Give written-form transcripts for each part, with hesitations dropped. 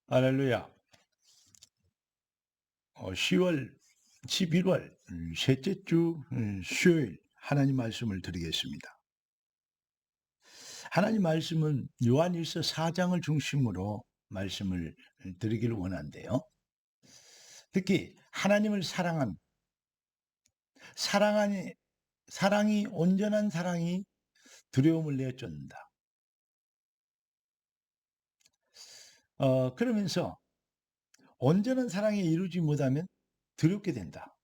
할렐루야. 10월, 11월 셋째 주 수요일 하나님 말씀을 드리겠습니다. 하나님 말씀은 요한일서 4장을 중심으로 말씀을 드리기를 원한대요. 특히 하나님을 사랑하니 사랑이 온전한 사랑이 두려움을 내쫓는다. 그러면서 온전한 사랑이 이루지 못하면 두렵게 된다.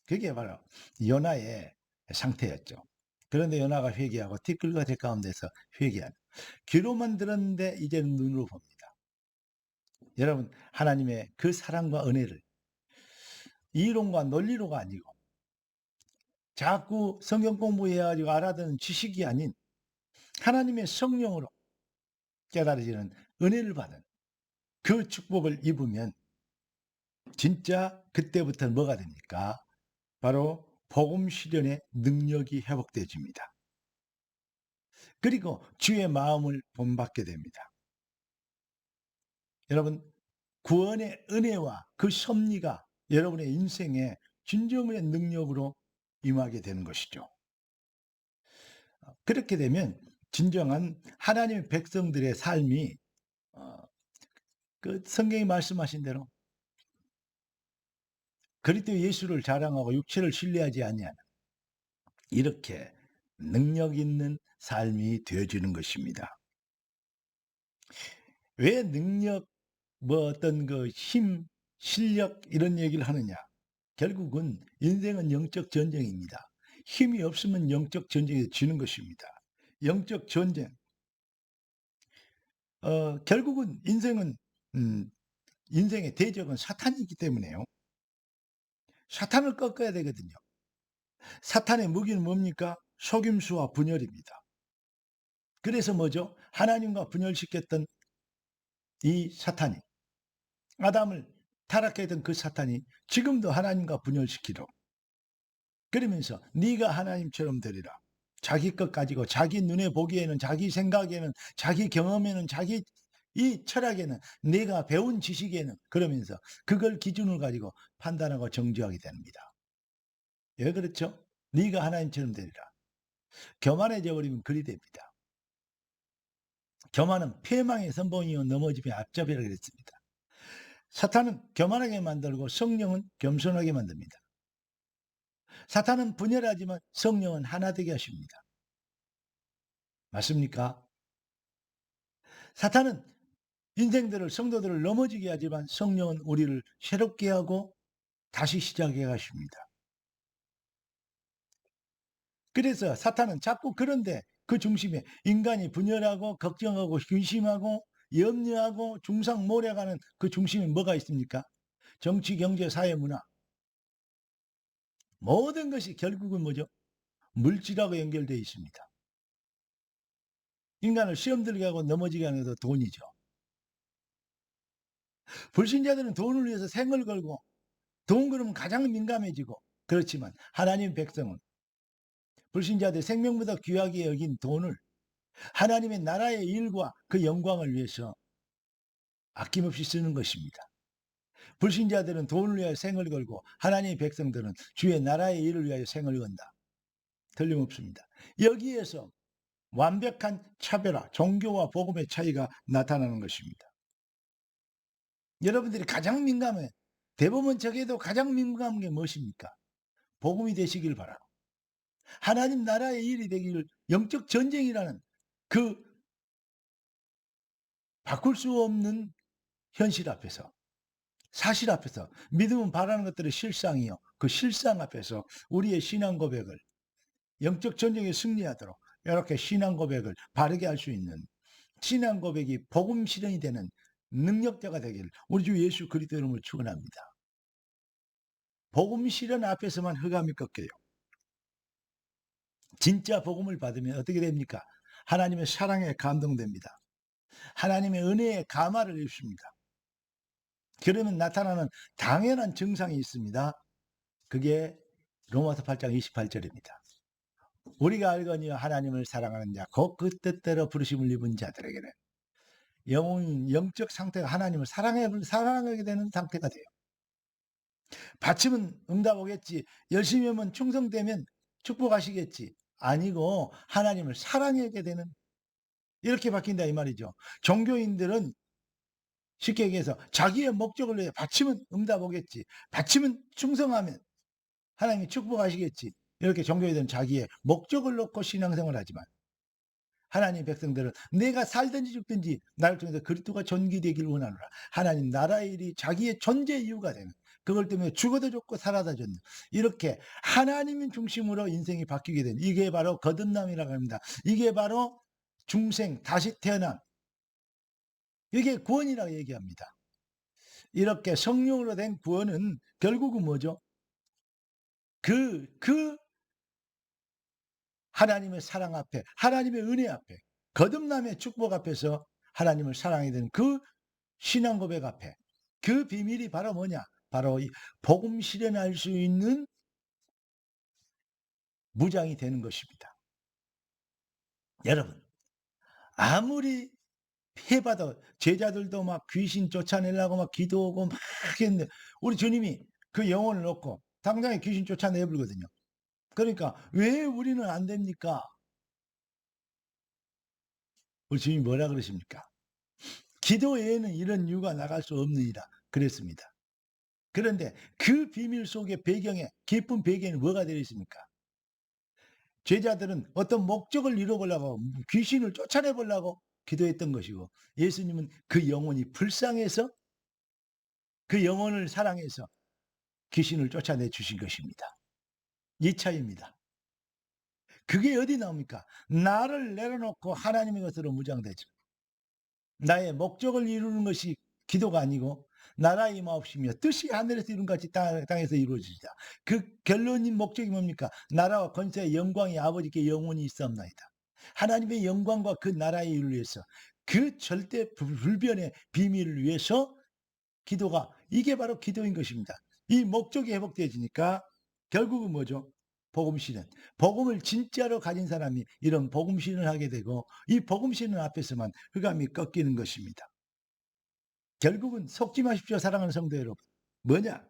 그게 바로 연하의 상태였죠. 그런데 연하가 회개하고 티끌과 대 가운데서 회개하는. 귀로만 들었는데 이제는 눈으로 봅니다. 여러분, 하나님의 그 사랑과 은혜를 이론과 논리로가 아니고 자꾸 성경 공부해가지고 알아듣는 지식이 아닌 하나님의 성령으로 깨달아지는 은혜를 받은 그 축복을 입으면 진짜 그때부터는 뭐가 됩니까? 바로 복음 실현의 능력이 회복되어집니다. 그리고 주의 마음을 본받게 됩니다. 여러분, 구원의 은혜와 그 섭리가 여러분의 인생에 진정의 능력으로 임하게 되는 것이죠. 그렇게 되면 진정한 하나님의 백성들의 삶이 어, 그 성경이 말씀하신 대로 그리스도 예수를 자랑하고 육체를 신뢰하지 아니하는 이렇게 능력 있는 삶이 되어지는 것입니다. 왜 능력, 어떤 그 힘, 실력 이런 얘기를 하느냐? 결국은 인생은 영적 전쟁입니다. 힘이 없으면 영적 전쟁에 지는 것입니다. 영적 전쟁. 결국은 음, 인생의 대적은 사탄이기 때문에요. 사탄을 꺾어야 되거든요. 사탄의 무기는 뭡니까? 속임수와 분열입니다. 그래서 뭐죠? 하나님과 분열시켰던 이 사탄이, 아담을 타락하게 된 그 사탄이 지금도 하나님과 분열시키려. 그러면서 네가 하나님처럼 되리라. 자기 것 가지고 자기 눈에 보기에는, 자기 생각에는, 자기 경험에는, 자기 이 철학에는, 내가 배운 지식에는, 그러면서 그걸 기준을 가지고 판단하고 정죄하게 됩니다. 왜 그렇죠? 네가 하나님처럼 되리라. 교만해져 버리면 그리 됩니다. 교만은 패망의 선봉이요 넘어지면 앞잡이라 그랬습니다. 사탄은 교만하게 만들고 성령은 겸손하게 만듭니다. 사탄은 분열하지만 성령은 하나 되게 하십니다. 맞습니까? 사탄은 인생들을, 성도들을 넘어지게 하지만 성령은 우리를 새롭게 하고 다시 시작해 가십니다. 그래서 사탄은 자꾸 그런데 그 중심에 인간이 분열하고 걱정하고 근심하고 염려하고 중상모략하는 그 중심에 뭐가 있습니까? 정치, 경제, 사회, 문화. 모든 것이 결국은 뭐죠? 물질하고 연결되어 있습니다. 인간을 시험 들게 하고 넘어지게 하는 것도 돈이죠. 불신자들은 돈을 위해서 생을 걸고 돈 그러면 가장 민감해지고, 그렇지만 하나님 백성은 불신자들 생명보다 귀하게 여긴 돈을 하나님의 나라의 일과 그 영광을 위해서 아낌없이 쓰는 것입니다. 불신자들은 돈을 위하여 생을 걸고 하나님의 백성들은 주의 나라의 일을 위하여 생을 건다. 틀림없습니다. 여기에서 완벽한 차별화, 종교와 복음의 차이가 나타나는 것입니다. 여러분들이 가장 민감해, 대부분 적에도 가장 민감한 게 무엇입니까? 복음이 되시길 바라고 하나님 나라의 일이 되기를, 영적 전쟁이라는 그 바꿀 수 없는 현실 앞에서, 사실 앞에서, 믿음은 바라는 것들의 실상이요, 그 실상 앞에서 우리의 신앙 고백을, 영적 전쟁에 승리하도록 이렇게 신앙 고백을 바르게 할 수 있는, 신앙 고백이 복음 실현이 되는 능력자가 되기를 우리 주 예수 그리스도 이름으로 축원합니다. 복음 실현 앞에서만 흑암이 꺾여요. 진짜 복음을 받으면 어떻게 됩니까? 하나님의 사랑에 감동됩니다. 하나님의 은혜에 감화를 입습니다. 그러면 나타나는 당연한 증상이 있습니다. 그게 로마서 8장 28절입니다. 우리가 알거니와 하나님을 사랑하는 자, 곧 그 뜻대로 부르심을 입은 자들에게는 영적 상태가 하나님을 사랑하게 되는 상태가 돼요. 받치면 응답 오겠지. 열심히 하면 충성되면 축복하시겠지. 아니고 하나님을 사랑하게 되는, 이렇게 바뀐다 이 말이죠. 종교인들은 쉽게 얘기해서 자기의 목적을 위해 바치면 응답 오겠지. 바치면 충성하면 하나님이 축복하시겠지. 이렇게 종교인들은 자기의 목적을 놓고 신앙생활을 하지만, 하나님 백성들은 내가 살든지 죽든지 나를 통해서 그리스도가 존귀되길 원하노라. 하나님 나라의 일이 자기의 존재 이유가 되는, 그걸 때문에 죽어도 좋고 살아도 좋는, 이렇게 하나님 중심으로 인생이 바뀌게 되는, 이게 바로 거듭남이라고 합니다. 이게 바로 중생, 다시 태어남, 이게 구원이라고 얘기합니다. 이렇게 성령으로 된 구원은 결국은 뭐죠? 그 하나님의 사랑 앞에, 하나님의 은혜 앞에, 거듭남의 축복 앞에서 하나님을 사랑하게 되는 그 신앙 고백 앞에, 그 비밀이 바로 뭐냐? 바로 이 복음 실현할 수 있는 무장이 되는 것입니다. 여러분, 아무리 해봐도, 제자들도 막 귀신 쫓아내려고 막 기도하고 막 했는데, 우리 주님이 그 영혼을 놓고 당장에 귀신 쫓아내버리거든요. 그러니까 왜 우리는 안 됩니까? 우리 주님이 뭐라 그러십니까? 기도 외에는 이런 이유가 나갈 수 없느니라 그랬습니다. 그런데 그 비밀 속의 배경에, 깊은 배경에 뭐가 되어 있습니까? 제자들은 어떤 목적을 이루어보려고, 귀신을 쫓아내보려고 기도했던 것이고, 예수님은 그 영혼이 불쌍해서, 그 영혼을 사랑해서 귀신을 쫓아내 주신 것입니다. 이 차이입니다. 그게 어디 나옵니까? 나를 내려놓고 하나님의 것으로 무장되죠. 나의 목적을 이루는 것이 기도가 아니고, 나라의 임하옵시며 뜻이 하늘에서 이룬 같이 땅에서 이루어지자. 그 결론인 목적이 뭡니까? 나라와 권세의 영광이 아버지께 영원히 있사옵나이다. 하나님의 영광과 그 나라의 일을 위해서, 그 절대 불변의 비밀을 위해서 기도가, 이게 바로 기도인 것입니다. 이 목적이 회복되어지니까 결국은 뭐죠? 복음 실현. 복음을 진짜로 가진 사람이 이런 복음 실현을 하게 되고, 이 복음 실현 앞에서만 흑암이 꺾이는 것입니다. 결국은 속지 마십시오, 사랑하는 성도 여러분. 뭐냐?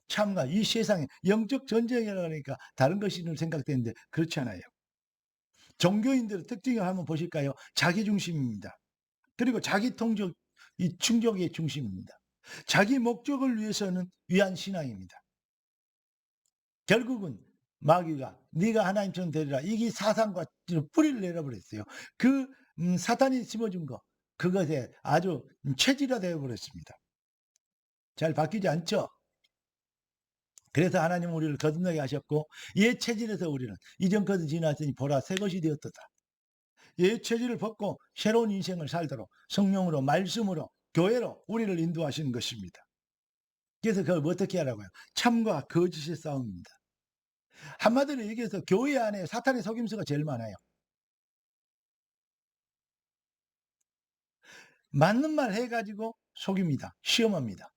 참가, 이 세상에 영적 전쟁이라고 하니까 다른 것이 생각되는데 그렇지 않아요. 종교인들의 특징을 한번 보실까요? 자기 중심입니다. 그리고 자기 통적, 이 충족의 중심입니다. 자기 목적을 위해서는 위한 신앙입니다. 결국은 마귀가 네가 하나님처럼 되리라, 이게 사상과 뿌리를 내려버렸어요. 그 사탄이 심어준 거, 그것에 아주 체질화되어 버렸습니다. 잘 바뀌지 않죠? 그래서 하나님은 우리를 거듭나게 하셨고, 옛 체질에서 우리는 이전 것은 지났으니 보라 새 것이 되었도다. 옛 체질을 벗고 새로운 인생을 살도록 성령으로, 말씀으로, 교회로 우리를 인도하시는 것입니다. 그래서 그걸 어떻게 하라고요? 참과 거짓의 싸움입니다. 한마디로 얘기해서 교회 안에 사탄의 속임수가 제일 많아요. 맞는 말 해가지고 속입니다. 시험합니다.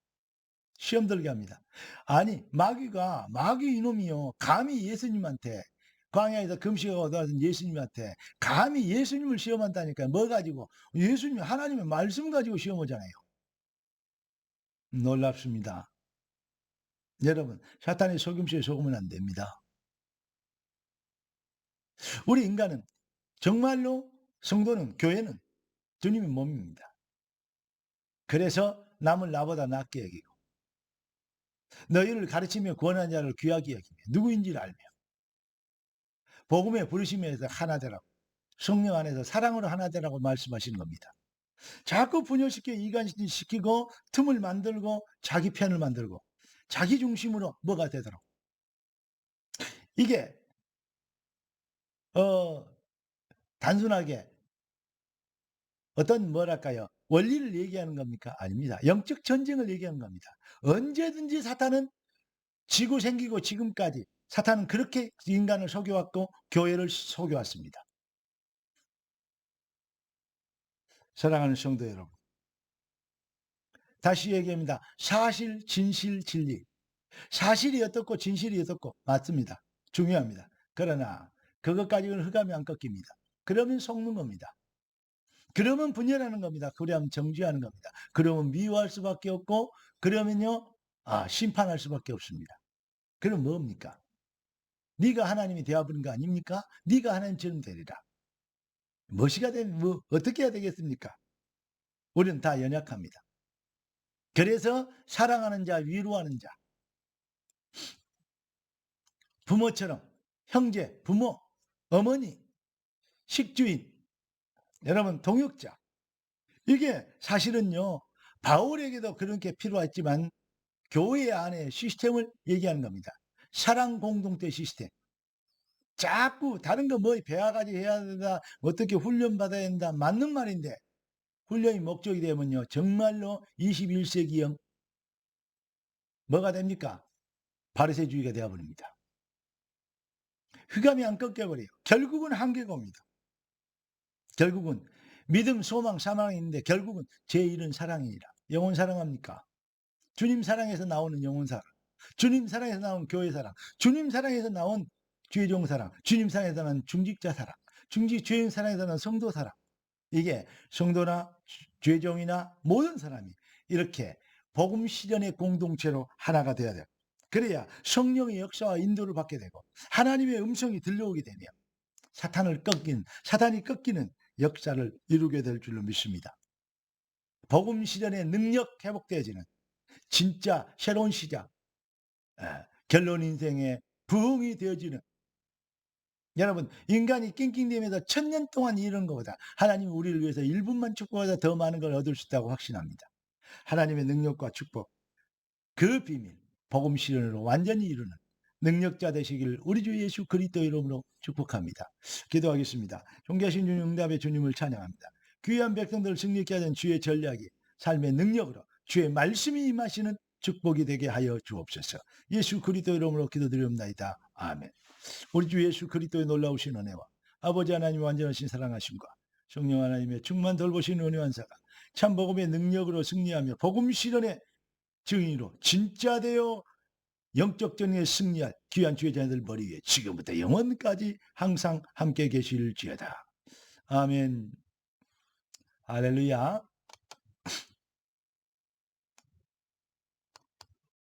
시험 들게 합니다. 아니, 마귀 이놈이요, 감히 예수님한테, 광야에서 금식하고 나왔던 예수님한테 감히 예수님을 시험한다니까. 뭐 가지고? 예수님, 하나님의 말씀 가지고 시험하잖아요. 놀랍습니다. 여러분, 사탄의 속임수에 속으면 안 됩니다. 우리 인간은 정말로, 성도는, 교회는 주님의 몸입니다. 그래서 남을 나보다 낫게 여기고, 너희를 가르치며 구원한 자를 귀하게 여기며, 누구인지를 알며, 복음의 부르심에서 하나 되라고, 성령 안에서 사랑으로 하나 되라고 말씀하시는 겁니다. 자꾸 분열시켜 이간시키고 틈을 만들고 자기 편을 만들고 자기 중심으로 뭐가 되도록, 이게 단순하게 어떤 뭐랄까요, 원리를 얘기하는 겁니까? 아닙니다. 영적 전쟁을 얘기하는 겁니다. 언제든지 사탄은 지고 생기고 지금까지 사탄은 그렇게 인간을 속여왔고 교회를 속여왔습니다. 사랑하는 성도 여러분, 다시 얘기합니다. 사실, 진실, 진리. 사실이 어떻고 진실이 어떻고 맞습니다. 중요합니다. 그러나 그것 가지고는 흑암이 안 꺾입니다. 그러면 속는 겁니다. 그러면 분열하는 겁니다. 그러면 정죄하는 겁니다. 그러면 미워할 수밖에 없고, 그러면요, 심판할 수밖에 없습니다. 그럼 뭡니까? 네가 하나님이 되어버린 거 아닙니까? 네가 하나님처럼 되리라. 무엇이가 되면 어떻게 해야 되겠습니까? 우리는 다 연약합니다. 그래서 사랑하는 자, 위로하는 자, 부모처럼 형제, 부모, 어머니, 식주인, 여러분 동역자, 이게 사실은요, 바울에게도 그런 게 필요했지만 교회 안에 시스템을 얘기하는 겁니다. 사랑 공동체 시스템. 자꾸 다른 거 뭐 배워가지고 해야 된다, 어떻게 훈련받아야 된다, 맞는 말인데 훈련이 목적이 되면요, 정말로 21세기형 뭐가 됩니까? 바리새주의가 되어버립니다. 흑암이 안 꺾여버려요. 결국은 한계가 옵니다. 결국은 믿음, 소망, 사망이 있는데 결국은 제1은 사랑이니라. 영혼 사랑합니까? 주님 사랑에서 나오는 영혼 사랑, 주님 사랑에서 나온 교회 사랑, 주님 사랑에서 나온 죄종 사랑, 주님 사랑에서 나온 중직자 사랑, 죄인 사랑에서 나온 성도 사랑. 이게 성도나 죄종이나 모든 사람이 이렇게 복음 실현의 공동체로 하나가 되어야 돼요. 그래야 성령의 역사와 인도를 받게 되고 하나님의 음성이 들려오게 되며 사탄이 꺾이는 역사를 이루게 될 줄로 믿습니다. 복음 실현의 능력 회복되어지는 진짜 새로운 시작, 결론 인생의 부흥이 되어지는, 여러분 인간이 낑낑대면서 1000년 동안 이런 것보다 하나님 우리를 위해서 1분만 축복하다 더 많은 걸 얻을 수 있다고 확신합니다. 하나님의 능력과 축복, 그 비밀, 복음 실현으로 완전히 이루는 능력자 되시기를 우리 주 예수 그리스도 이름으로 축복합니다. 기도하겠습니다. 존귀하신 주님, 응답의 주님을 찬양합니다. 귀한 백성들을 승리케 하는 주의 전략이 삶의 능력으로 주의 말씀이 임하시는 축복이 되게 하여 주옵소서. 예수 그리스도 이름으로 기도드리옵나이다. 아멘. 우리 주 예수 그리스도의 놀라우신 은혜와 아버지 하나님의 완전하신 사랑하심과 성령 하나님의 충만 돌보신 은혜 완사가 참 복음의 능력으로 승리하며 복음 실현의 증인으로 진짜 되어 영적 전쟁에 승리할 귀한 주의 자녀들 머리 위에 지금부터 영원까지 항상 함께 계실지어다. 아멘. 할렐루야.